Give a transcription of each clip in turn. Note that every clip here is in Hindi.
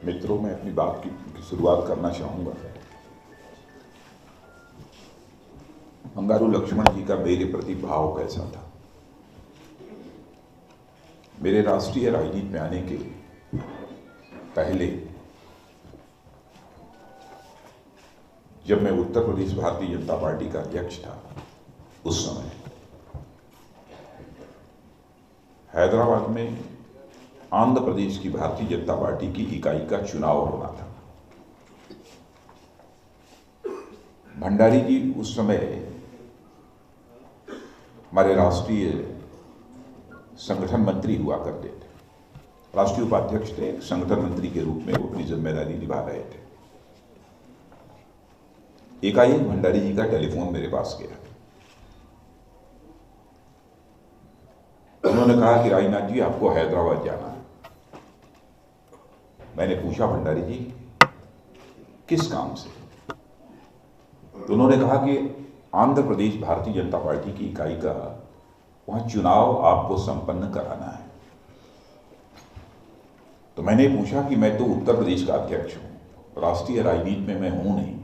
मित्रों, मैं अपनी बात की शुरुआत करना चाहूँगा। बंगारू लक्ष्मण जी का मेरे प्रति भाव कैसा था। मेरे राष्ट्रीय राजनीति में आने के पहले, जब मैं उत्तर प्रदेश भारतीय जनता पार्टी का अध्यक्ष था, उस समय हैदराबाद में आंध्र प्रदेश की भारतीय जनता पार्टी की इकाई का चुनाव होना था। भंडारी जी उस समय हमारे राष्ट्रीय संगठन मंत्री हुआ करते थे, राष्ट्रीय उपाध्यक्ष थे, संगठन मंत्री के रूप में वो अपनी जिम्मेदारी निभा रहे थे। एकाएक भंडारी जी का टेलीफोन मेरे पास गया। उन्होंने कहा कि राजनाथ जी, आपको हैदराबाद जाना है। मैंने पूछा, भंडारी जी किस काम से? तो उन्होंने कहा कि आंध्र प्रदेश भारतीय जनता पार्टी की इकाई का वहां चुनाव आपको संपन्न कराना है। तो मैंने पूछा कि मैं तो उत्तर प्रदेश का अध्यक्ष हूं, राष्ट्रीय राजनीति में मैं हूं नहीं,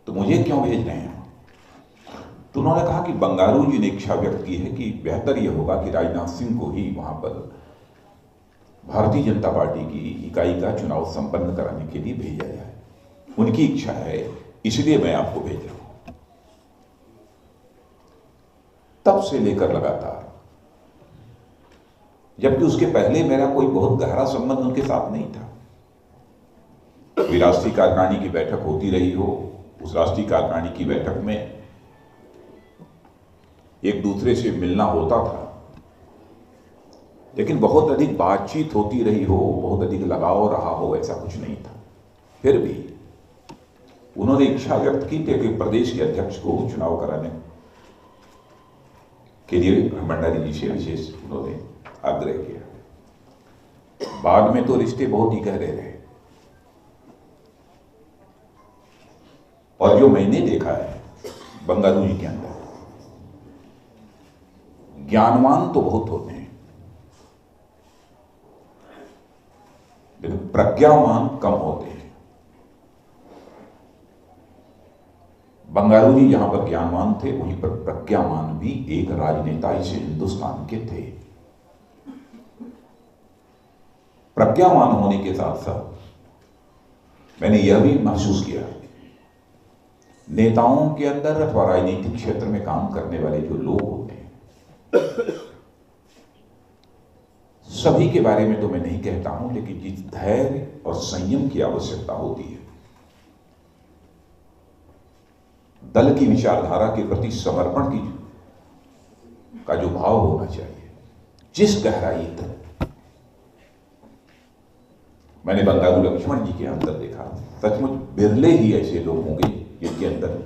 तो मुझे क्यों भेज रहे हैं? तो उन्होंने कहा कि बंगारू जी ने इच्छा व्यक्त की है कि बेहतर यह होगा कि राजनाथ सिंह को ही वहां पर भारतीय जनता पार्टी की इकाई का चुनाव संपन्न कराने के लिए भेजा जाए। उनकी इच्छा है, इसलिए मैं आपको भेज रहा हूं। तब से लेकर लगातार, जबकि उसके पहले मेरा कोई बहुत गहरा संबंध उनके साथ नहीं था। कोई राष्ट्रीय कार्यकारिणी की बैठक होती रही हो, उस राष्ट्रीय कार्यकारिणी की बैठक में एक दूसरे से मिलना होता था, लेकिन बहुत अधिक बातचीत होती रही हो, बहुत अधिक लगाव रहा हो, ऐसा कुछ नहीं था। फिर भी उन्होंने इच्छा व्यक्त की थी कि प्रदेश के अध्यक्ष को चुनाव कराने के लिए भंडारी जी से विशेष उन्होंने आग्रह किया। बाद में तो रिश्ते बहुत ही गहरे रहे, और जो मैंने देखा है बंगारू जी के अंदर, ज्ञानवान तो बहुत होते हैं, लेकिन प्रज्ञावान कम होते हैं। बंगारू जी जहां पर ज्ञानवान थे, वहीं पर प्रज्ञावान भी एक राजनेता इस हिंदुस्तान के थे। प्रज्ञावान होने के साथ साथ मैंने यह भी महसूस किया, नेताओं के अंदर अथवा राजनीतिक क्षेत्र में काम करने वाले जो लोग होते हैं, सभी के बारे में तो मैं नहीं कहता हूं, लेकिन जिस धैर्य और संयम की आवश्यकता होती है, दल की विचारधारा के प्रति समर्पण का जो भाव होना चाहिए, जिस गहराई तक मैंने बंगारू लक्ष्मण जी के अंदर देखा, सचमुच बिरले ही ऐसे लोग होंगे जिनके अंदर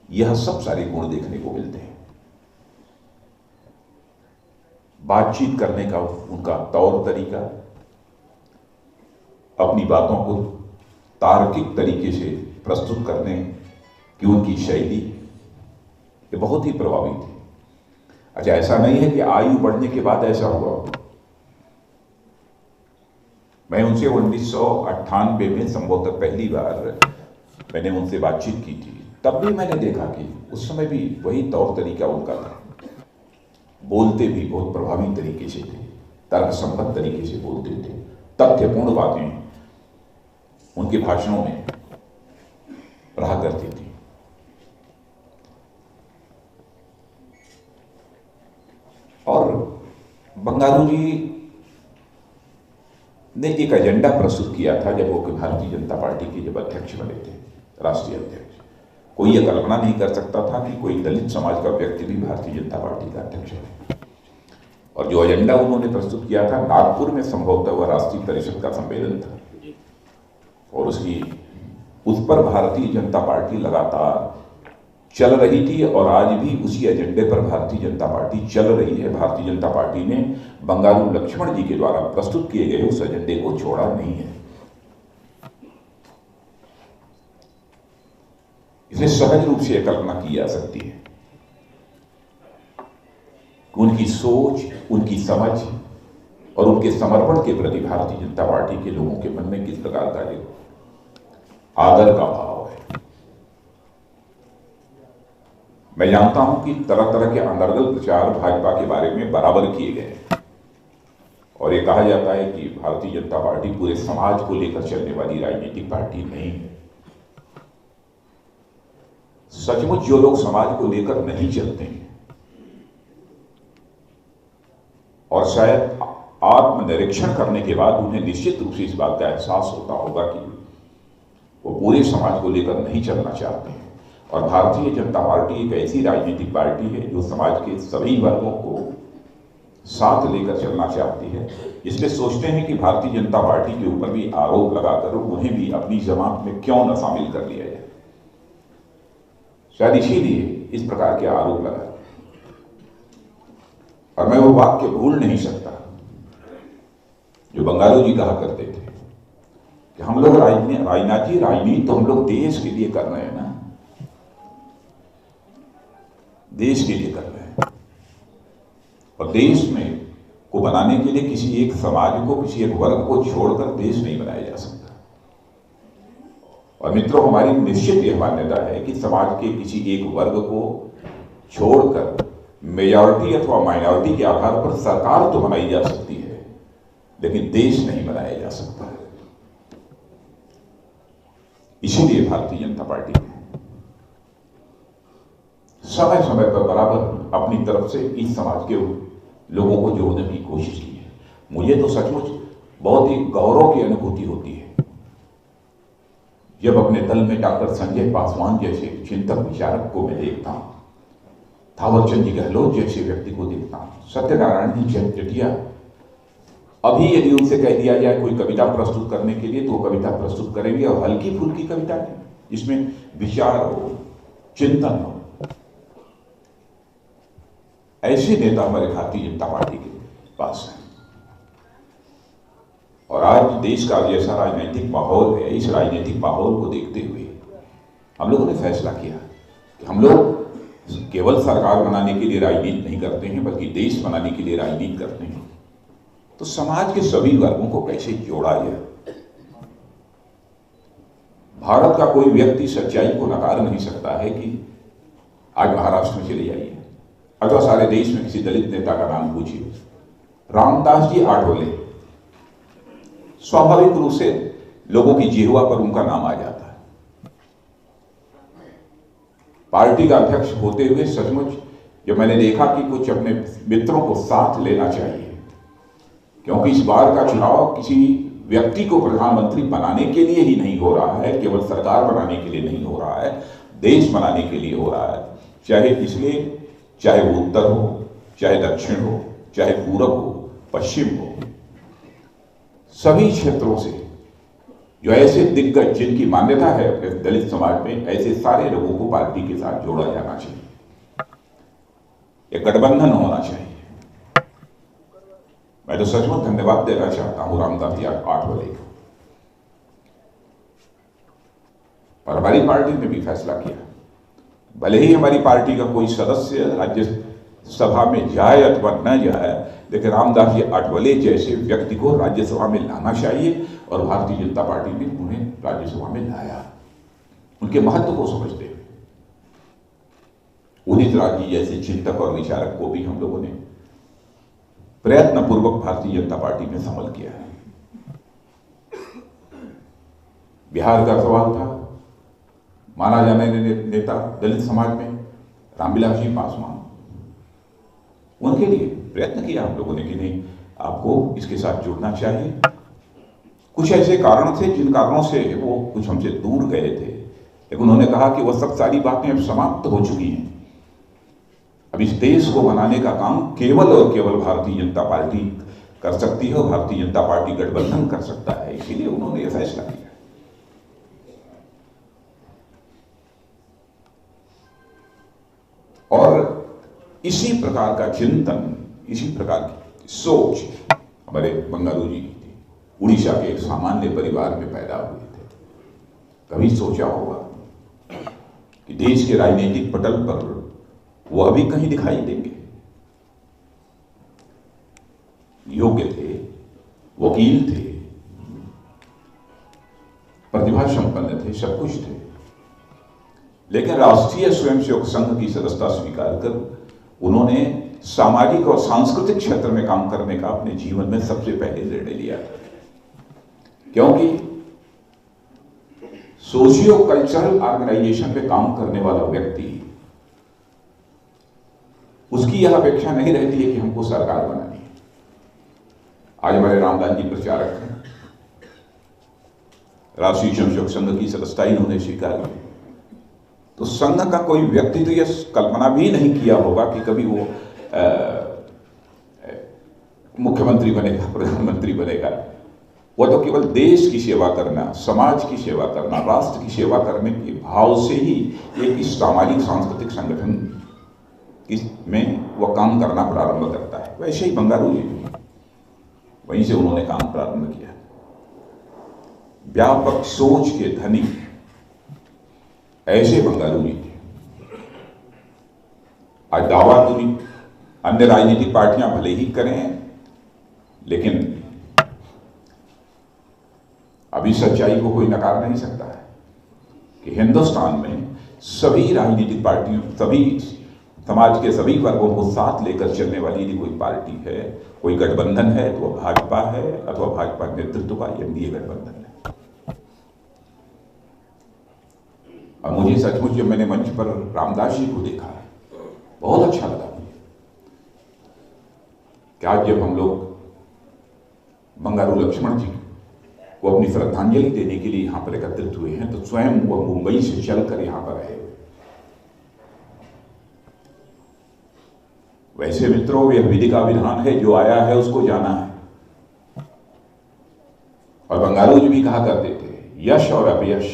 यह सब सारे गुण देखने को मिलते हैं। बातचीत करने का उनका तौर तरीका, अपनी बातों को तार्किक तरीके से प्रस्तुत करने की उनकी शैली, ये बहुत ही प्रभावी थी। अच्छा, ऐसा नहीं है कि आयु बढ़ने के बाद ऐसा हुआ। मैं उनसे 1998 में संभवतः पहली बार मैंने उनसे बातचीत की थी। तब भी मैंने देखा कि उस समय भी वही तौर तरीका उनका था। बोलते भी बहुत प्रभावी तरीके से थे, तर्कसंगत तरीके से बोलते थे, तथ्यपूर्ण बातें उनके भाषणों में रहा करती थी। और बंगारू जी ने एक एजेंडा प्रस्तुत किया था जब वो भारतीय जनता पार्टी के जब अध्यक्ष बने थे, राष्ट्रीय अध्यक्ष। कोई यह कल्पना नहीं कर सकता था कि कोई दलित समाज का व्यक्ति भी भारतीय जनता पार्टी का अध्यक्ष बने। और जो एजेंडा उन्होंने प्रस्तुत किया था, नागपुर में संभवतः वह राष्ट्रीय परिषद का सम्मेलन था, और उस पर भारतीय जनता पार्टी लगातार चल रही थी, और आज भी उसी एजेंडे पर भारतीय जनता पार्टी चल रही है। भारतीय जनता पार्टी ने बंगारू लक्ष्मण जी के द्वारा प्रस्तुत किए गए उस एजेंडे को छोड़ा नहीं है। इसे सहज रूप से कल्पना की जा सकती है कि उनकी सोच, उनकी समझ और उनके समर्पण के प्रति भारतीय जनता पार्टी के लोगों के मन में किस प्रकार का एक आदर का भाव है। मैं जानता हूं कि तरह तरह के अनर्गल प्रचार भाजपा के बारे में बराबर किए गए और ये कहा जाता है कि भारतीय जनता पार्टी पूरे समाज को लेकर चलने वाली राजनीतिक पार्टी नहीं है। सचमुच जो लोग समाज को लेकर नहीं चलते हैं और शायद आत्मनिरीक्षण करने के बाद उन्हें निश्चित रूप से इस बात का एहसास होता होगा कि वो पूरे समाज को लेकर नहीं चलना चाहते हैं। और भारतीय जनता पार्टी एक ऐसी राजनीतिक पार्टी है जो समाज के सभी वर्गों को साथ लेकर चलना चाहती है, इसलिए सोचते हैं कि भारतीय जनता पार्टी के ऊपर भी आरोप लगाकर उन्हें भी अपनी जमात में क्यों न शामिल कर लिया जाए। शायद इसीलिए इस प्रकार के आरोप लगा। और मैं वो वाक्य भूल नहीं सकता जो बंगारू जी कहा करते थे कि हम लोग राजनीति तो हम लोग देश के लिए कर रहे हैं ना, देश के लिए कर रहे हैं। और देश में को बनाने के लिए किसी एक समाज को, किसी एक वर्ग को छोड़कर देश नहीं बनाया जा सकता। और मित्रों, हमारी निश्चित यह मान्यता है कि समाज के किसी एक वर्ग को छोड़कर मेजॉरिटी अथवा माइनॉरिटी के आधार पर सरकार तो बनाई जा सकती है, लेकिन देश नहीं बनाया जा सकता है। इसीलिए भारतीय जनता पार्टी ने समय समय पर बराबर अपनी तरफ से इस समाज के लोगों को जोड़ने की कोशिश की है। मुझे तो सचमुच बहुत ही गौरव की अनुभूति होती है जब अपने दल में डॉक्टर संजय पासवान जैसे चिंतक विचारक को मैं देखता हूं, थावरचंद जी गहलोत जैसे व्यक्ति को देखता हूं, सत्यनारायण जी जटिया। अभी यदि उनसे कह दिया जाए कोई कविता प्रस्तुत करने के लिए तो वो कविता प्रस्तुत करेंगे, और हल्की फुल्की कविता नहीं, जिसमें विचार हो, चिंतन हो। ऐसे नेता हमारे भारतीय जनता पार्टी के पास है। और आज देश का जैसा राजनीतिक माहौल है, इस राजनीतिक माहौल को देखते हुए हम लोगों ने फैसला किया कि हम लोग केवल सरकार बनाने के लिए राजनीति नहीं करते हैं, बल्कि देश बनाने के लिए राजनीति करते हैं। तो समाज के सभी वर्गों को कैसे जोड़ा जाए। भारत का कोई व्यक्ति सच्चाई को नकार नहीं सकता है कि आज महाराष्ट्र में चले जाइए अथवा सारे देश में किसी दलित नेता का नाम पूछिए, रामदास जी आठवले, स्वाभाविक रूप से लोगों की जिह्वा पर उनका नाम आ जाता है। पार्टी का अध्यक्ष होते हुए सचमुच जब मैंने देखा कि कुछ अपने मित्रों को साथ लेना चाहिए, क्योंकि इस बार का चुनाव किसी व्यक्ति को प्रधानमंत्री बनाने के लिए ही नहीं हो रहा है, केवल सरकार बनाने के लिए नहीं हो रहा है, देश बनाने के लिए हो रहा है। चाहे इसलिए चाहे वो उत्तर हो, चाहे दक्षिण हो, चाहे पूरब हो, पश्चिम हो, सभी क्षेत्रों से जो ऐसे दिग्गज जिनकी मान्यता है अपने दलित समाज में, ऐसे सारे लोगों को पार्टी के साथ जोड़ा जाना चाहिए। एक गठबंधन होना चाहिए। मैं तो सचमुच धन्यवाद देना चाहता हूं रामदास जी आठवले को। पर हमारी पार्टी ने भी फैसला किया, भले ही हमारी पार्टी का कोई सदस्य राज्यसभा में जाए अथवा न जाए, लेकिन रामदास जी आठवले जैसे व्यक्ति को राज्यसभा में लाना चाहिए, और भारतीय जनता पार्टी ने उन्हें राज्यसभा में लाया, उनके महत्व को समझते हुए। उदित राज जी जैसे चिंतक और विचारक को भी हम लोगों ने प्रयत्नपूर्वक भारतीय जनता पार्टी में शामिल किया है। बिहार का सवाल था, माना जाने नेता दलित समाज में रामविलास जी पासवान, उनके लिए प्रयत्न किया हम लोगों ने कि नहीं, आपको इसके साथ जुड़ना चाहिए। कुछ ऐसे कारण थे जिन कारणों से वो कुछ हमसे दूर गए थे, लेकिन उन्होंने कहा कि वह सब सारी बातें अब समाप्त हो चुकी हैं। अब इस देश को बनाने का काम केवल और केवल भारतीय जनता पार्टी कर सकती है, और भारतीय जनता पार्टी गठबंधन कर सकता है। इसीलिए उन्होंने यह फैसला किया। और इसी प्रकार का चिंतन, इसी प्रकार की सोच हमारे बंगारू जी की थी। उड़ीसा के एक सामान्य परिवार में पैदा हुए थे। कभी सोचा होगा कि देश के राजनीतिक पटल पर वह भी कहीं दिखाई देंगे। योग्य थे, वकील थे, प्रतिभा संपन्न थे, सब कुछ थे, लेकिन राष्ट्रीय स्वयंसेवक संघ की सदस्यता स्वीकार कर उन्होंने सामाजिक और सांस्कृतिक क्षेत्र में काम करने का अपने जीवन में सबसे पहले निर्णय लिया था। क्योंकि सोशियो कल्चरल ऑर्गेनाइजेशन में काम करने वाला व्यक्ति, उसकी यह अपेक्षा नहीं रहती है कि हमको सरकार बनानी है। आज हमारे रामलाल जी प्रचारक हैं, राष्ट्रीय स्वयंसेवक संघ की सदस्यता इन्होंने स्वीकार की, तो संघ का कोई व्यक्ति तो यह कल्पना भी नहीं किया होगा कि कभी वो मुख्यमंत्री बनेगा, प्रधानमंत्री बनेगा। वो तो केवल देश की सेवा करना, समाज की सेवा करना, राष्ट्र की सेवा करने के भाव से ही एक सामाजिक सांस्कृतिक संगठन में वह काम करना प्रारंभ करता है। वैसे ही बंगारू जी भी, वहीं से उन्होंने काम प्रारंभ किया। व्यापक सोच के धनी ऐसे बंगारू जी थे। आज दावा तो नहीं, अन्य राजनीतिक पार्टियां भले ही करें, लेकिन अभी सच्चाई को कोई नकार नहीं सकता है कि हिंदुस्तान में सभी राजनीतिक पार्टियों, सभी समाज के सभी वर्गों को साथ लेकर चलने वाली यदि कोई पार्टी है, कोई गठबंधन है, तो वह भाजपा है, अथवा भाजपा नेतृत्व का एनडीए गठबंधन है। और मुझे सचमुच जब मैंने मंच पर रामदास जी को देखा, बहुत अच्छा लगा मुझे कि आज जब हम लोग बंगारू लक्ष्मण जी को अपनी श्रद्धांजलि देने के लिए यहां पर एकत्रित हुए हैं, तो स्वयं वह मुंबई से चलकर यहां पर आए। वैसे मित्रों, यह विधि का विधान है, जो आया है उसको जाना है। और बंगारू जी भी कहा करते थे, यश और अपयश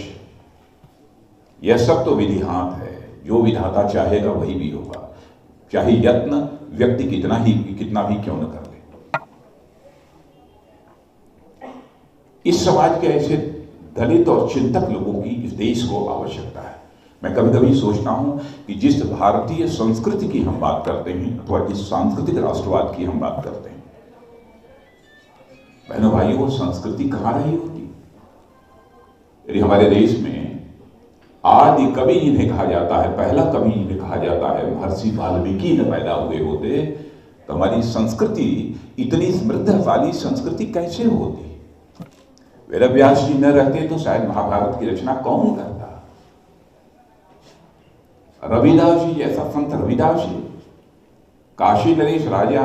यह सब तो विधि हाथ है, जो विधाता चाहेगा वही भी होगा, चाहे यत्न व्यक्ति कितना भी क्यों न कर ले। इस समाज के ऐसे दलित और चिंतक लोगों की इस देश को आवश्यकता है। मैं कभी कभी सोचता हूं कि जिस भारतीय संस्कृति की हम बात करते हैं, अथवा जिस सांस्कृतिक राष्ट्रवाद की हम बात करते हैं, बहनों भाइयों, वो संस्कृति कहां रही होती यदि हमारे देश में आदि कवि जिन्हें कहा जाता है, पहला कवि जिन्हें कहा जाता है, महर्षि वाल्मीकि न पैदा हुए होते, तो हमारी संस्कृति, इतनी समृद्धशाली संस्कृति कैसे होती। वेद व्यास जी न रहते तो शायद महाभारत की रचना कौन करता। रविदास जी जैसा संत रविदास जी, काशी नरेश राजा,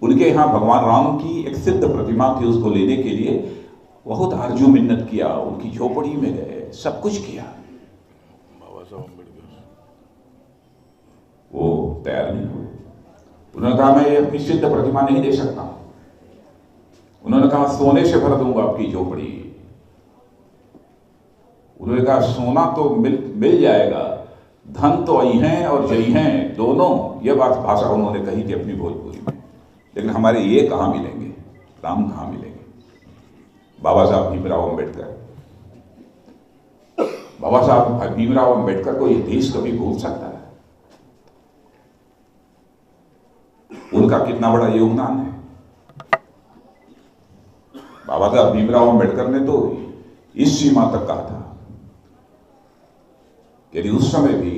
उनके यहां भगवान राम की एक सिद्ध प्रतिमा थी, उसको लेने के लिए बहुत आरजू मिन्नत किया, उनकी झोपड़ी में गए, सब कुछ किया, वो तैयार नहीं हुए। उन्होंने कहा मैं अपनी सिद्ध प्रतिमा नहीं दे सकता। उन्होंने कहा सोने से भर दूंगा आपकी झोपड़ी। उन्होंने कहा सोना तो मिल जाएगा, धन तो आई हैं और जई हैं दोनों, यह बात भाषा उन्होंने कही थी अपनी भोजपुरी में। लेकिन हमारे ये कहाँ मिलेंगे, राम कहाँ मिलेंगे। बाबा साहब भीमराव अम्बेडकर, बाबा साहब भीमराव अम्बेडकर को यह देश कभी भूल सकता है? उनका कितना बड़ा योगदान है। बाबा साहब भीमराव अम्बेडकर ने तो इस सीमा तक कहा था कि यदि उस समय भी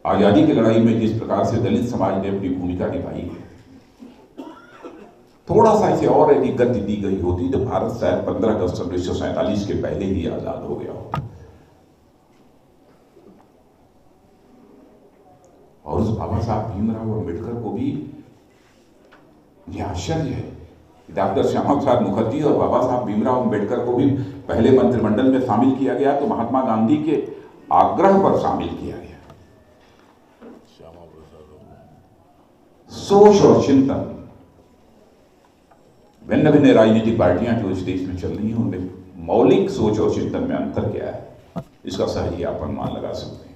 आजादी की लड़ाई में जिस प्रकार से दलित समाज ने अपनी भूमिका निभाई है, थोड़ा सा इसे और यदि गति दी गई होती तो भारत शायद 15 अगस्त 1947 के पहले ही आजाद हो गया होता। और उस बाबा साहब भीमराव अम्बेडकर को भी, यह आश्चर्य है, डॉक्टर श्यामा प्रसाद मुखर्जी और बाबा साहब भीमराव अम्बेडकर को भी पहले मंत्रिमंडल में शामिल किया गया, तो महात्मा गांधी के आग्रह पर शामिल किया गया। सोच और चिंतन, भिन्न भिन्न राजनीतिक पार्टियां जो इस देश में चल रही हैं, उनमें मौलिक सोच और चिंतन में अंतर क्या है, इसका सहज आप अनुमान लगा सकते हैं।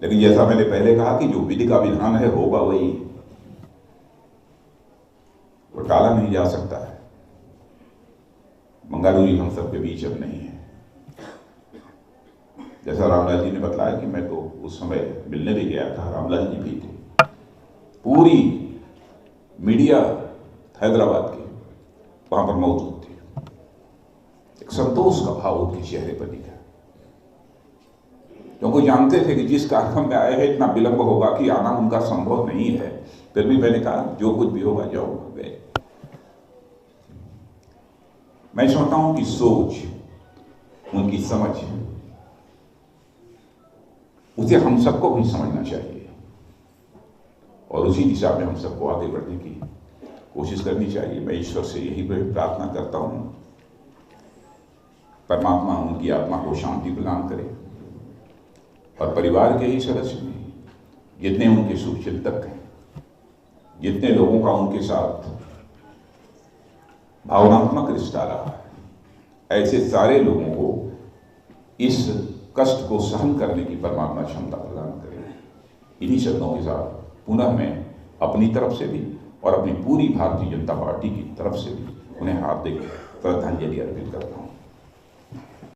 लेकिन जैसा मैंने पहले कहा कि जो विधि का विधान है होगा वही, वो टाला नहीं जा सकता है। बंगारू जी हम सबके बीच अब नहीं है। जैसा रामलाल जी ने बताया कि मैं तो उस समय मिलने भी गया था, रामलाल जी भी थे। पूरी मीडिया हैदराबाद की वहां पर मौजूद थी। एक संतोष का भाव उनके चेहरे पर दिखा, क्योंकि जानते थे कि जिस कार्यक्रम में आए हैं इतना विलंब होगा कि आना उनका संभव नहीं है। फिर भी मैंने कहा जो कुछ भी होगा जाओ, गए। मैं समझता हूं कि सोच, उनकी समझ, उसे हम सबको भी समझना चाहिए और उसी दिशा में हम सबको आगे बढ़ने की कोशिश करनी चाहिए। मैं ईश्वर से यही प्रार्थना करता हूं, परमात्मा उनकी आत्मा को शांति प्रदान करे और परिवार के ही सदस्य में जितने उनके शुभचिंतक हैं, जितने लोगों का उनके साथ भावनात्मक रिश्ता रहा है, ऐसे सारे लोगों को इस कष्ट को सहन करने की परमात्मा क्षमता प्रदान करे। इन्हीं शब्दों के साथ पुनः मैं अपनी तरफ से भी और अपनी पूरी भारतीय जनता पार्टी की तरफ से भी उन्हें हार्दिक श्रद्धांजलि अर्पित करता हूँ।